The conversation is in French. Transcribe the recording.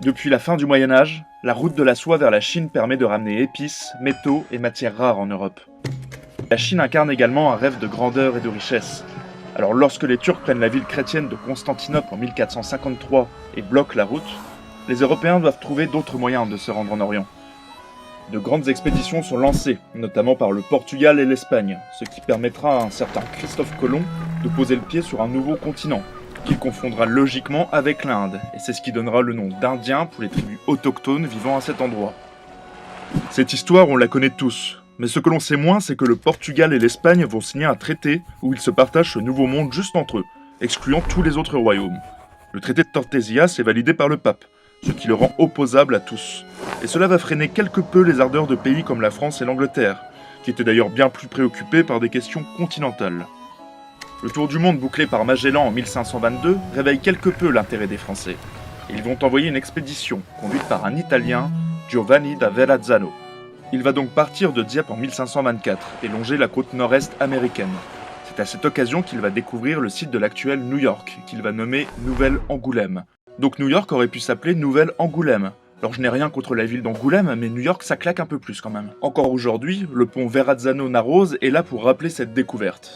Depuis la fin du Moyen-Âge, la route de la soie vers la Chine permet de ramener épices, métaux et matières rares en Europe. La Chine incarne également un rêve de grandeur et de richesse. Alors lorsque les Turcs prennent la ville chrétienne de Constantinople en 1453 et bloquent la route, les Européens doivent trouver d'autres moyens de se rendre en Orient. De grandes expéditions sont lancées, notamment par le Portugal et l'Espagne, ce qui permettra à un certain Christophe Colomb de poser le pied sur un nouveau continent, qu'il confondra logiquement avec l'Inde, et c'est ce qui donnera le nom d'Indiens pour les tribus autochtones vivant à cet endroit. Cette histoire, on la connaît tous, mais ce que l'on sait moins, c'est que le Portugal et l'Espagne vont signer un traité où ils se partagent ce nouveau monde juste entre eux, excluant tous les autres royaumes. Le traité de Tordesillas est validé par le pape, ce qui le rend opposable à tous. Et cela va freiner quelque peu les ardeurs de pays comme la France et l'Angleterre, qui étaient d'ailleurs bien plus préoccupés par des questions continentales. Le tour du monde bouclé par Magellan en 1522 réveille quelque peu l'intérêt des Français. Et ils vont envoyer une expédition, conduite par un Italien, Giovanni da Verrazzano. Il va donc partir de Dieppe en 1524 et longer la côte nord-est américaine. C'est à cette occasion qu'il va découvrir le site de l'actuel New York, qu'il va nommer Nouvelle-Angoulême. Donc New York aurait pu s'appeler Nouvelle-Angoulême. Alors je n'ai rien contre la ville d'Angoulême, mais New York ça claque un peu plus quand même. Encore aujourd'hui, le pont Verrazzano-Narroze est là pour rappeler cette découverte.